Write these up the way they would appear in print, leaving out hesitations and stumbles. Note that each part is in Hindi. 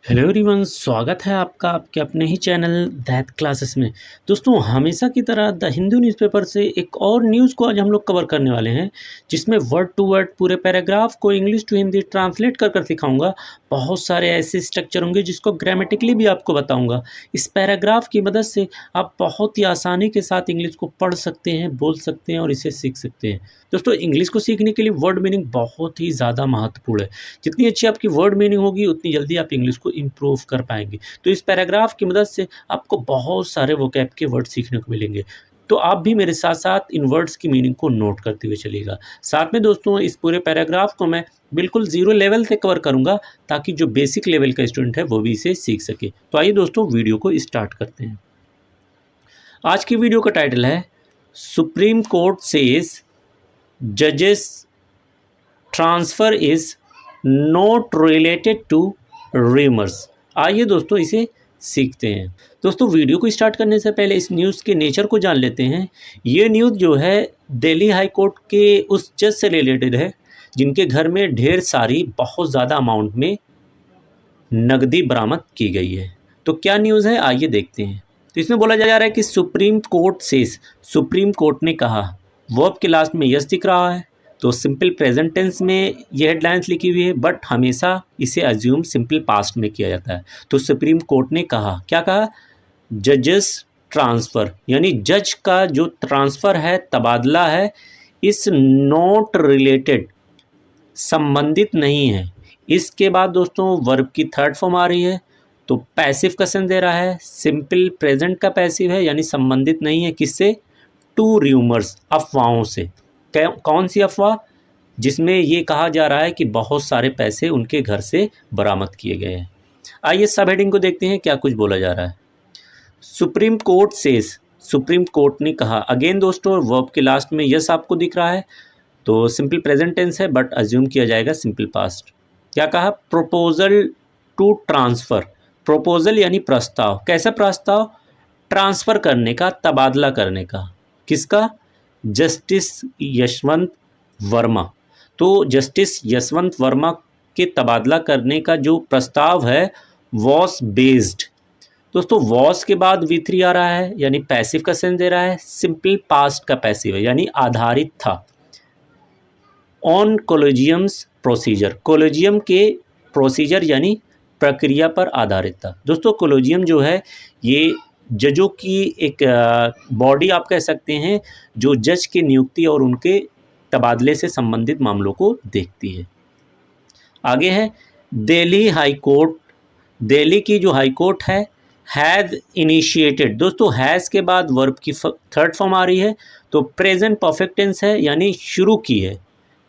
हेलो एवरीवन, स्वागत है आपका आपके अपने ही चैनल दैट क्लासेस में। दोस्तों, हमेशा की तरह द हिंदू न्यूज़पेपर से एक और न्यूज़ को आज हम लोग कवर करने वाले हैं, जिसमें वर्ड टू वर्ड पूरे पैराग्राफ को इंग्लिश टू हिंदी ट्रांसलेट कर सिखाऊंगा। बहुत सारे ऐसे स्ट्रक्चर होंगे जिसको ग्रामेटिकली भी आपको बताऊंगा। इस पैराग्राफ की मदद से आप बहुत ही आसानी के साथ इंग्लिश को पढ़ सकते हैं, बोल सकते हैं और इसे सीख सकते हैं। दोस्तों, इंग्लिश को सीखने के लिए वर्ड मीनिंग बहुत ही ज़्यादा महत्वपूर्ण है। जितनी अच्छी आपकी वर्ड मीनिंग होगी उतनी जल्दी आप इंग्लिश को इम्प्रूव कर पाएंगे। तो इस पैराग्राफ की मदद से आपको बहुत सारे वोकैब के वर्ड सीखने को मिलेंगे। तो आप भी मेरे साथ साथ इन वर्ड्स की मीनिंग को नोट करते हुए चलिएगा। साथ में दोस्तों, इस पूरे पैराग्राफ को मैं बिल्कुल ज़ीरो लेवल से कवर करूंगा, ताकि जो बेसिक लेवल का स्टूडेंट है वो भी इसे सीख सके। तो आइए दोस्तों, वीडियो को स्टार्ट करते हैं। आज की वीडियो का टाइटल है सुप्रीम कोर्ट सेज जजेस transfer is not related to rumours. आइए दोस्तों, इसे सीखते हैं। दोस्तों, वीडियो को स्टार्ट करने से पहले इस न्यूज़ के नेचर को जान लेते हैं। ये न्यूज़ जो है दिल्ली हाई कोर्ट के उस जज से रिलेटेड है जिनके घर में ढेर सारी बहुत ज़्यादा अमाउंट में नकदी बरामद की गई है। तो क्या न्यूज़ है, आइए देखते हैं। तो इसमें बोला जा रहा है कि supreme court says, supreme court ने कहा। वर्ब के लास्ट में यस दिख रहा है, तो सिंपल प्रेजेंट टेंस में ये हेडलाइंस लिखी हुई है, बट हमेशा इसे अज्यूम सिंपल पास्ट में किया जाता है। तो सुप्रीम कोर्ट ने कहा, क्या कहा? जजेस ट्रांसफ़र, यानी जज का जो ट्रांसफ़र है, तबादला है, इस नॉट रिलेटेड, संबंधित नहीं है। इसके बाद दोस्तों वर्ब की थर्ड फॉर्म आ रही है, तो पैसिव का सेंस दे रहा है। सिंपल प्रेजेंट का पैसिव है, यानी संबंधित नहीं है। किससे? टू र्यूमर्स, अफवाहों से। कौन सी अफवाह? जिसमें ये कहा जा रहा है कि बहुत सारे पैसे उनके घर से बरामद किए गए हैं। आइए सब हेडिंग को देखते हैं, क्या कुछ बोला जा रहा है। Supreme court says, supreme court ने कहा। अगेन दोस्तों, वर्ब के लास्ट में यस आपको दिख रहा है, तो सिंपल प्रेजेंट टेंस है, बट अज्यूम किया जाएगा सिंपल पास्ट। क्या कहा? Proposal to transfer. प्रपोजल यानी प्रस्ताव। कैसा प्रस्ताव? ट्रांसफ़र करने का, तबादला करने का। किसका? जस्टिस यशवंत वर्मा। तो जस्टिस यशवंत वर्मा के तबादला करने का जो प्रस्ताव है, वॉस बेस्ड। दोस्तों, वॉस के बाद V3 आ रहा है, यानी पैसिव का सेंस दे रहा है। सिंपल पास्ट का पैसिव है, यानी आधारित था। ऑन कोलेजियम्स प्रोसीजर, कोलेजियम के प्रोसीजर यानी प्रक्रिया पर आधारित था। दोस्तों, कोलेजियम जो है ये जजों की एक बॉडी आप कह सकते हैं, जो जज की नियुक्ति और उनके तबादले से संबंधित मामलों को देखती है। आगे है दिल्ली हाई कोर्ट। दिल्ली की जो हाई कोर्ट है, हैज़ इनिशिएटेड। दोस्तों, हैज़ के बाद वर्ब की थर्ड फॉर्म आ रही है, तो प्रेजेंट परफेक्ट टेंस है, यानी शुरू की है।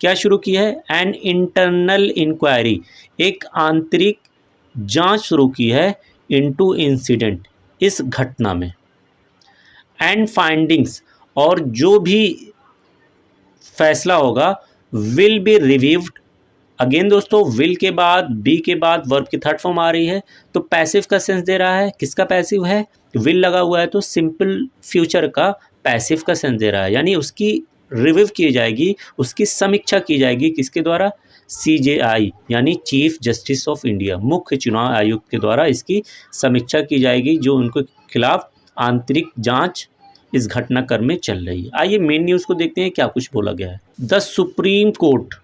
क्या शुरू की है? एन इंटरनल इंक्वायरी, एक आंतरिक जांच शुरू की है, इनटू इंसिडेंट, इस घटना में। एंड फाइंडिंग्स, और जो भी फैसला होगा, विल बी रिव्यूड। अगेन दोस्तों, विल के बाद बी के बाद वर्ब की थर्ड फॉर्म आ रही है, तो पैसिव का सेंस दे रहा है। किसका पैसिव है? विल लगा हुआ है, तो सिंपल फ्यूचर का पैसिव का सेंस दे रहा है, यानी उसकी रिव्यू की जाएगी, उसकी समीक्षा की जाएगी। किसके द्वारा? CJI, यानी चीफ जस्टिस ऑफ इंडिया, मुख्य चुनाव आयुक्त के द्वारा इसकी समीक्षा की जाएगी, जो उनके खिलाफ आंतरिक जांच इस घटनाक्रम में चल रही है। आइए मेन न्यूज़ को देखते हैं, क्या कुछ बोला गया है। The supreme court,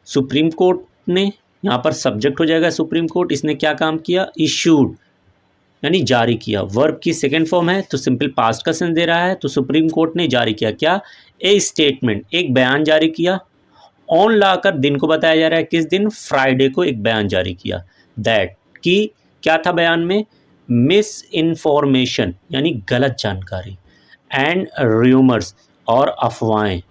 supreme court ने, यहाँ पर सब्जेक्ट हो जाएगा सुप्रीम कोर्ट। इसने क्या काम किया? इशूड, यानी जारी किया। वर्ब की सेकेंड फॉर्म है, तो सिंपल पास्ट का सेंस दे रहा है, तो सुप्रीम कोर्ट ने जारी किया। क्या? ए स्टेटमेंट, एक बयान जारी किया। ऑन लाकर, दिन को बताया जा रहा है, किस दिन? फ्राइडे को एक बयान जारी किया। दैट, कि क्या था बयान में? मिस इन्फॉर्मेशन, यानी गलत जानकारी, एंड र्यूमर्स, और अफवाहें।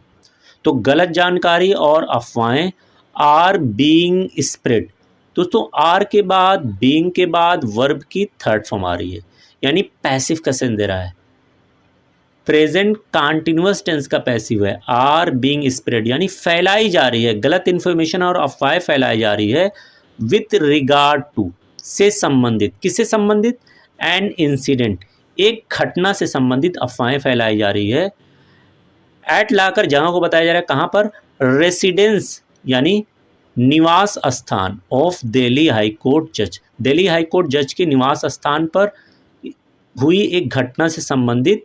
तो गलत जानकारी और अफवाहें आर बीइंग स्प्रेड। दोस्तों, आर के बाद, बीइंग के बाद वर्ब की थर्ड फॉर्म आ रही है, यानी पैसिव का सेंस दे रहा है। प्रेजेंट कंटीन्यूअस टेंस का पैसिव है। आर बीइंग स्प्रेड, यानी फैलाई जा रही है, गलत इन्फॉर्मेशन और अफवाहें फैलाई जा रही है। विथ रिगार्ड टू, से संबंधित। किससे संबंधित? एन इंसिडेंट, एक घटना से संबंधित अफवाहें फैलाई जा रही है। एट लाकर, जगह को बताया जा रहा है, कहाँ पर? रेसिडेंस, यानी निवास स्थान ऑफ दिल्ली हाई कोर्ट जज, दिल्ली हाई कोर्ट जज के निवास स्थान पर हुई एक घटना से संबंधित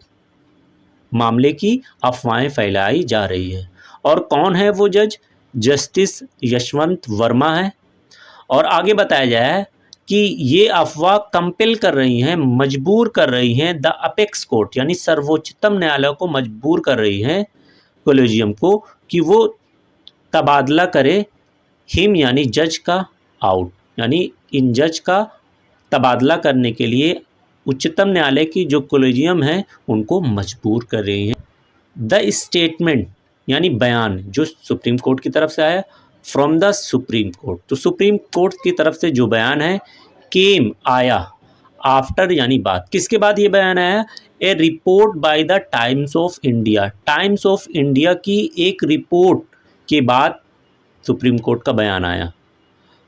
मामले की अफवाहें फैलाई जा रही है। और कौन है वो जज? जस्टिस यशवंत वर्मा है। और आगे बताया जाए है कि ये अफवाह कंपेल कर रही हैं, मजबूर कर रही हैं द अपेक्स कोर्ट यानी सर्वोच्चतम न्यायालय को मजबूर कर रही हैं कोलेजियम को कि वो तबादला करे हिम यानी जज का आउट, यानी इन जज का तबादला करने के लिए उच्चतम न्यायालय की जो कोलेजियम है उनको मजबूर कर रही हैं। द स्टेटमेंट यानी बयान जो सुप्रीम कोर्ट की तरफ से आया, फ्रॉम द सुप्रीम कोर्ट, तो सुप्रीम कोर्ट की तरफ से जो बयान है केम आया आफ्टर यानी बाद, किसके बाद ये बयान आया? A report by the Times of India, Times of India की एक रिपोर्ट के बाद सुप्रीम कोर्ट का बयान आया।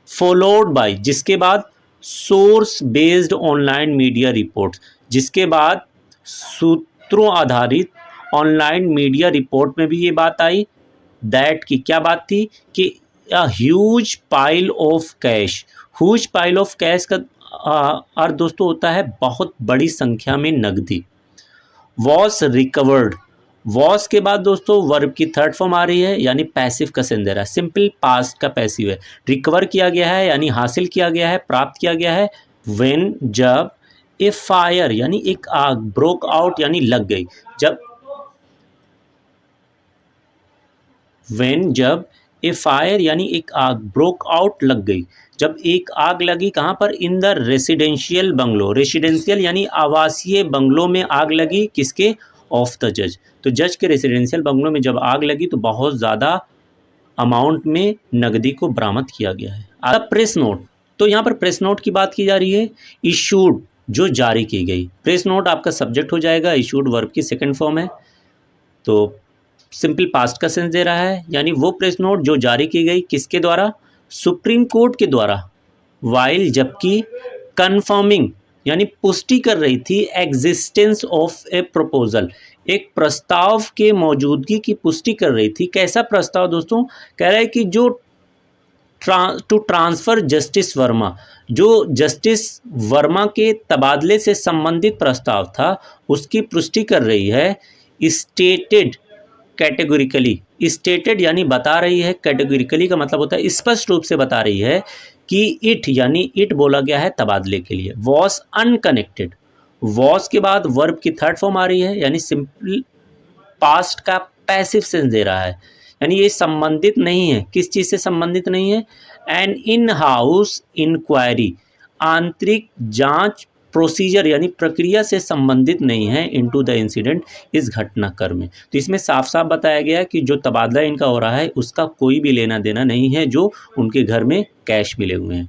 फॉलोड बाय, जिसके बाद source based online media reports, जिसके बाद सूत्रों आधारित ऑनलाइन मीडिया रिपोर्ट में भी ये बात आई दैट की क्या बात थी कि a huge pile of cash, huge pile of cash का अर्थ दोस्तों होता है बहुत बड़ी संख्या में नकदी। वॉस रिकवर्ड, वॉस के बाद दोस्तों वर्ब की थर्ड फॉर्म आ रही है यानी पैसिव का सेंस दे रहा है, सिंपल पास्ट का पैसिव है। रिकवर किया गया है यानी हासिल किया गया है, प्राप्त किया गया है। व्हेन जब ए फायर यानी एक आग, ब्रोक आउट यानी लग गई, जब व्हेन जब ए फायर यानी एक आग, ब्रोक आउट लग गई, जब एक आग लगी कहाँ पर? In the residential bungalow, residential यानी आवासीय बंगलों में आग लगी, किसके? ऑफ द जज, तो जज के रेसिडेंशियल बंगलों में जब आग लगी तो बहुत ज़्यादा अमाउंट में नकदी को बरामद किया गया है। अब प्रेस नोट, तो यहाँ पर प्रेस नोट की बात की जा रही है, इशूड जो जारी की गई, प्रेस नोट आपका सब्जेक्ट हो जाएगा, इशूड वर्ब की सेकंड फॉर्म है तो सिंपल पास्ट का सेंस दे रहा है, यानी वो प्रेस नोट जो जारी की गई किसके द्वारा? सुप्रीम कोर्ट के द्वारा। वाइल जबकि कन्फर्मिंग यानी पुष्टि कर रही थी एग्जिस्टेंस ऑफ ए प्रपोजल, एक प्रस्ताव के मौजूदगी की पुष्टि कर रही थी। कैसा प्रस्ताव दोस्तों? कह रहा है कि जो टू ट्रांसफ़र जस्टिस वर्मा, जो जस्टिस वर्मा के तबादले से संबंधित प्रस्ताव था उसकी पुष्टि कर रही है। स्टेटेड कैटेगोरिकली, स्टेटेड यानी बता रही है, कैटेगोरिकली का मतलब होता है स्पष्ट रूप से बता रही है कि इट यानी इट बोला गया है तबादले के लिए। वॉस अनकनेक्टेड, वॉस के बाद वर्ब की थर्ड फॉर्म आ रही है यानी सिंपल पास्ट का पैसिव सेंस दे रहा है, यानी ये संबंधित नहीं है, किस चीज़ से संबंधित नहीं है? एन इन हाउस इंक्वायरी, आंतरिक जांच प्रोसीजर यानी प्रक्रिया से संबंधित नहीं है इनटू द इंसिडेंट, इस घटनाक्रम में। तो इसमें साफ साफ बताया गया है कि जो तबादला इनका हो रहा है उसका कोई भी लेना देना नहीं है जो उनके घर में कैश मिले हुए हैं।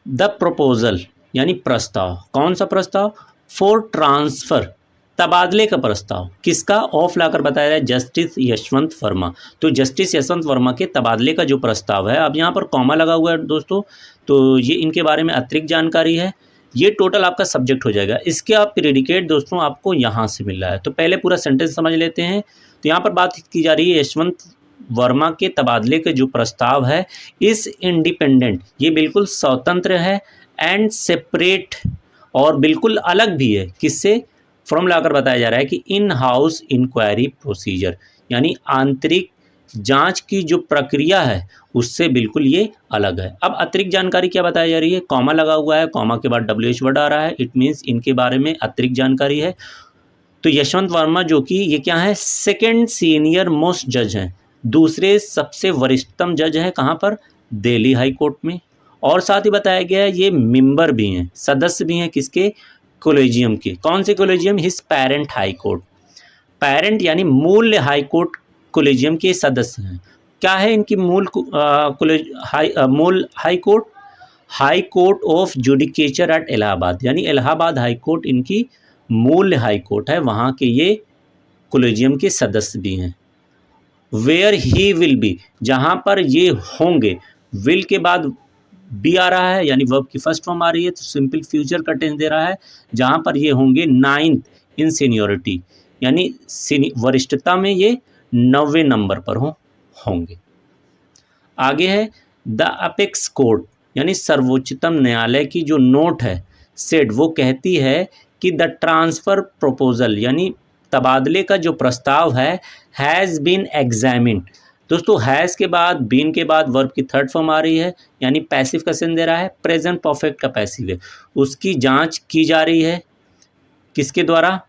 द प्रपोजल यानी प्रस्ताव, कौन सा प्रस्ताव? फॉर ट्रांसफ़र, तबादले का प्रस्ताव, किसका? ऑफ लाकर बताया जाए जस्टिस यशवंत वर्मा, तो जस्टिस यशवंत वर्मा के तबादले का जो प्रस्ताव है, अब यहाँ पर कॉमा लगा हुआ है दोस्तों, तो ये इनके बारे में अतिरिक्त जानकारी है। ये टोटल आपका सब्जेक्ट हो जाएगा। इसके आप प्रेडिकेट दोस्तों आपको यहाँ से मिल रहा है, तो पहले पूरा सेंटेंस समझ लेते हैं। तो यहाँ पर बात की जा रही है यशवंत वर्मा के तबादले के जो प्रस्ताव है इस इंडिपेंडेंट, ये बिल्कुल स्वतंत्र है, एंड सेपरेट और बिल्कुल अलग भी है, किससे? फ्रॉम लाकर बताया जा रहा है कि इन हाउस इंक्वायरी प्रोसीजर यानी आंतरिक जांच की जो प्रक्रिया है उससे बिल्कुल ये अलग है। अब अतिरिक्त जानकारी क्या बताई जा रही है? कॉमा लगा हुआ है, कॉमा के बाद WH वर्ड आ रहा है, इट मीन्स इनके बारे में अतिरिक्त जानकारी है। तो यशवंत वर्मा जो कि ये क्या है? सेकेंड सीनियर मोस्ट जज हैं, दूसरे सबसे वरिष्ठतम जज हैं, कहाँ पर? दिल्ली हाई कोर्ट में। और साथ ही बताया गया है ये मेंबर भी हैं, सदस्य भी हैं, किसके? कोलेजियम के। कौन से collegium? His parent high court, parent यानी मूल हाई कोर्ट कोलेजियम के सदस्य हैं। क्या है इनकी मूल मूल high court? High court of judicature at Allahabad, यानी इलाहाबाद हाई कोर्ट इनकी मूल हाई कोर्ट है, वहाँ के ये कोलेजियम के सदस्य भी हैं। वेयर ही विल बी, जहाँ पर ये होंगे, विल के बाद बी आ रहा है यानी वर्ब की फर्स्ट फॉर्म आ रही है, तो सिंपल फ्यूचर का टेंस दे रहा है, जहाँ पर ये होंगे 9th इन सीनियोरिटी, यानी वरिष्ठता में ये 9वें नंबर पर होंगे। आगे है द अपेक्स कोर्ट यानी सर्वोच्चतम न्यायालय की जो नोट है सेड, वो कहती है कि द ट्रांसफ़र प्रपोजल यानी तबादले का जो प्रस्ताव है हैज़ बीन एग्जामिन्ड। दोस्तों हैज़ के बाद बीन के बाद वर्ब की थर्ड फॉर्म आ रही है यानी पैसिव का सेंस दे रहा है, प्रेजेंट परफेक्ट का पैसिव है, उसकी जांच की जा रही है। किसके द्वारा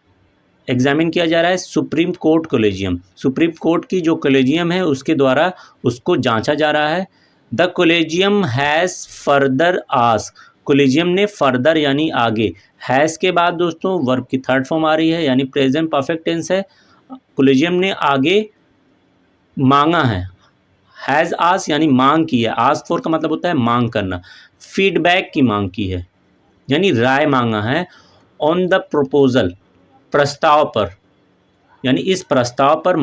एग्जामिन किया जा रहा है? Supreme court collegium, supreme court की जो कोलेजियम है उसके द्वारा उसको जांचा जा रहा है। The collegium has further ask, collegium ने फर्दर यानी आगे, हैज़ के बाद दोस्तों वर्ब की थर्ड फॉर्म आ रही है यानी प्रेजेंट परफेक्ट टेंस है। कोलेजियम ने आगे मांगा है, हैज़ आस्क यानी मांग की है, आस्क फॉर का मतलब होता है मांग करना, फीडबैक की मांग की है यानी राय मांगा है। ऑन द प्रपोजल, प्रस्ताव पर, यानी इस प्रस्ताव पर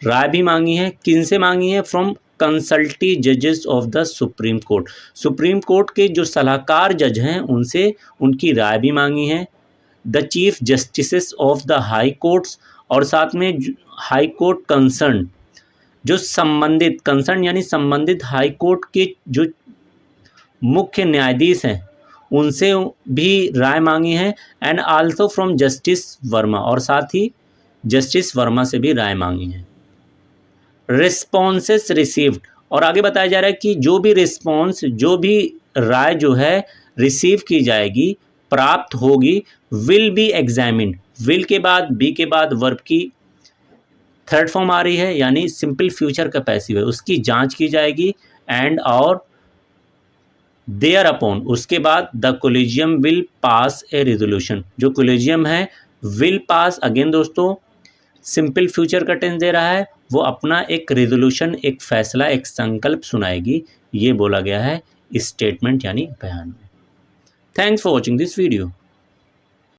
राय भी मांगी है। किन से मांगी है? फ्रॉम कंसल्टी जजेस of the supreme court, supreme court के जो सलाहकार जज हैं उनसे उनकी राय भी मांगी है। The chief justices of the high courts, और साथ में हाई कोर्ट कंसर्न, जो संबंधित, कंसर्न यानी संबंधित हाई कोर्ट के जो मुख्य न्यायाधीश हैं उनसे भी राय मांगी है। And also from justice Verma, और साथ ही जस्टिस वर्मा से भी राय मांगी है। रिस्पॉन्सेस रिसीव्ड, और आगे बताया जा रहा है कि जो भी रिस्पॉन्स, जो भी राय जो है रिसीव की जाएगी, प्राप्त होगी, विल बी एग्जामिन्ड, विल के बाद बी के बाद वर्ब की थर्ड फॉर्म आ रही है यानी सिंपल फ्यूचर का पैसिव है, उसकी जांच की जाएगी। एंड और देयर अपॉन, उसके बाद the collegium will pass A resolution, जो कोलेजियम है विल पास, अगेन दोस्तों सिंपल फ्यूचर का टेंस दे रहा है, वो अपना एक रेजोल्यूशन, एक फैसला, एक संकल्प सुनाएगी, ये बोला गया है इस स्टेटमेंट यानी बयान में। Thanks for watching this video.